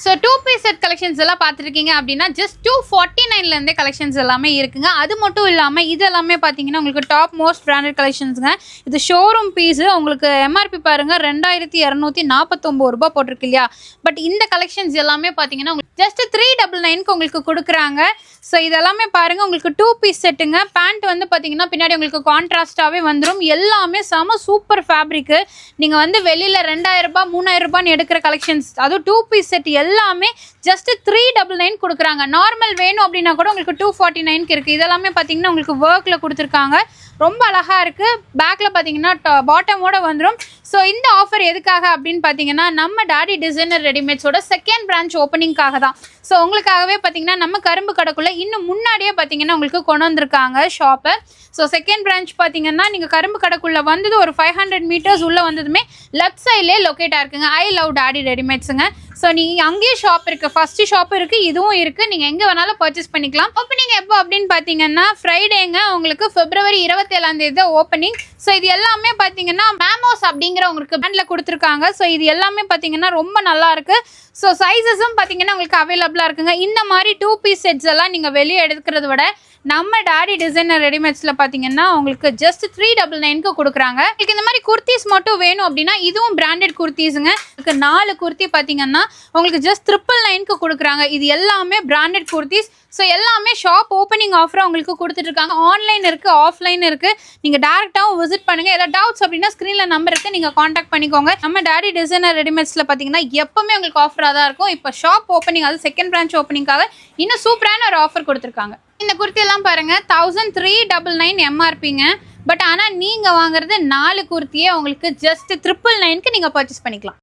So 2 piece set collections எல்லாம் பார்த்துருக்கீங்க அப்படின்னா ஜஸ்ட் 249லேருந்தே கலெக்ஷன்ஸ் எல்லாமே இருக்குங்க. அது மட்டும் இல்லாமல் இது எல்லாமே பார்த்தீங்கன்னா உங்களுக்கு டாப் மோஸ்ட் பிராண்டட் கலெக்ஷன்ஸுங்க. இது ஷோரூம் பீஸு. உங்களுக்கு எம்ஆர்பி பாருங்கள் 2249 ரூபா போட்டிருக்கு இல்லையா. பட் இந்த கலெக்ஷன்ஸ் எல்லாமே பார்த்தீங்கன்னா உங்களுக்கு ஜஸ்ட் 399க்கு உங்களுக்கு கொடுக்குறாங்க. ஸோ இதெல்லாமே பாருங்கள் உங்களுக்கு 2 பீஸ் செட்டுங்க. பேண்ட் வந்து பார்த்தீங்கன்னா பின்னாடி உங்களுக்கு கான்ட்ராஸ்டாகவே வந்துடும். எல்லாமே செம சூப்பர் ஃபேப்ரிக்கு. நீங்கள் வந்து வெளியில் 2000 ரூபாய் 3000 ரூபான்னு எடுக்கிற கலெக்ஷன்ஸ் அதுவும் 2 பீஸ் செட் எல்லாமே ஜஸ்ட் 399 கொடுக்குறாங்க. நார்மல் வேணும் அப்படின்னா கூட உங்களுக்கு 249க்கு இருக்குது. இதெல்லாமே பார்த்தீங்கன்னா உங்களுக்கு ஒர்க்கில் கொடுத்துருக்காங்க. ரொம்ப அழகாக இருக்குது. பேக்கில் பார்த்தீங்கன்னா பாட்டமோட வந்துடும். ஸோ இந்த ஆஃபர் எதுக்காக அப்படின்னு பார்த்தீங்கன்னா நம்ம டாடி டிசைனர் ரெடிமேட்ஸோட செகண்ட் பிரான்ச் ஓப்பனிங்காக தான். ஸோ உங்களுக்காகவே பார்த்தீங்கன்னா நம்ம கரும்பு கடைக்குள்ளே இன்னும் முன்னாடியே பார்த்தீங்கன்னா உங்களுக்கு கொண்டு வந்திருக்காங்க ஷாப்பை. ஸோ செகண்ட் பிரான்ச் பார்த்தீங்கன்னா நீங்கள் கரும்பு கடைக்குள்ளே வந்தது ஒரு 500 மீட்டர்ஸ் உள்ளே வந்ததுமே லெஃப்ட் சைட்லேயே லொக்கேட்டாக இருக்குங்க ஐ லவ் டாடி ரெடிமேட்ஸுங்க. ஸோ நீங்கள் அங்கேயே ஷாப் இருக்குது. ஃபஸ்ட்டு ஷாப் இருக்குது, இதுவும் இருக்குது. நீங்கள் எங்கே வேணாலும் பர்ச்சேஸ் பண்ணிக்கலாம். ஓப்பனிங் எப்போ அப்படின்னு பார்த்தீங்கன்னா ஃப்ரைடேங்க. உங்களுக்கு February 27 தான் ஓப்பனிங். ஸோ இது எல்லாமே பார்த்தீங்கன்னா மேமோஸ் அப்படிங்கிற உங்களுக்கு பிராண்டில் கொடுத்துருக்காங்க. ஸோ இது எல்லாமே பார்த்தீங்கன்னா ரொம்ப நல்லா இருக்குது. ஸோ சைஸஸும் பார்த்தீங்கன்னா உங்களுக்கு அவைலபிளாக இருக்குங்க. இந்த மாதிரி 2 பீஸ் செட்ஸ் எல்லாம் நீங்கள் வெளியே எடுக்கிறத விட நம்ம டாடி டிசைனர் ரெடிமேட்ஸில் பார்த்தீங்கன்னா உங்களுக்கு ஜஸ்ட் 399க்கு கொடுக்குறாங்க. உங்களுக்கு இந்த மாதிரி குர்த்திஸ் மட்டும் வேணும் அப்படின்னா இதுவும் பிராண்டட் குர்த்திஸுங்க. உங்களுக்கு 4 குர்த்தி பார்த்தீங்கன்னா உங்களுக்கு ஜஸ்ட் 999க்கு கொடுக்குறாங்க. இது எல்லாமே பிராண்டட் குர்த்திஸ். ஸோ எல்லாமே ஷாப் ஓப்பனிங் ஆஃபராக உங்களுக்கு கொடுத்துட்ருக்காங்க. ஆன்லைன் இருக்குது, ஆஃப்லைன் இருக்குது. நீங்கள் டேரெக்டாகவும் விசிட் பண்ணுங்கள். ஏதாவது டவுட்ஸ் அப்படின்னா ஸ்க்ரீனில் நம்பர் இருக்குது, நீங்கள் காண்டாக்ட் பண்ணிக்கோங்க. நம்ம டாடி டிசைனர் ரெடிமேட்ஸில் பார்த்தீங்கன்னா எப்போவுமே உங்களுக்கு ஆஃபராக தான் இருக்கும். இப்போ ஷாப் ஓப்பனிங் அது செகண்ட் பிரான்ச் ஓப்பனிங்காக இன்னும் சூப்பரான ஒரு ஆஃபர் கொடுத்துருக்காங்க. இந்த குர்த்தியெல்லாம் பாருங்கள் 1399 எம்ஆர்பிங்க. பட் ஆனால் நீங்கள் வாங்குறது 4 குர்த்தியே உங்களுக்கு ஜஸ்ட் 999க்கு நீங்கள் பர்ச்சேஸ் பண்ணிக்கலாம்.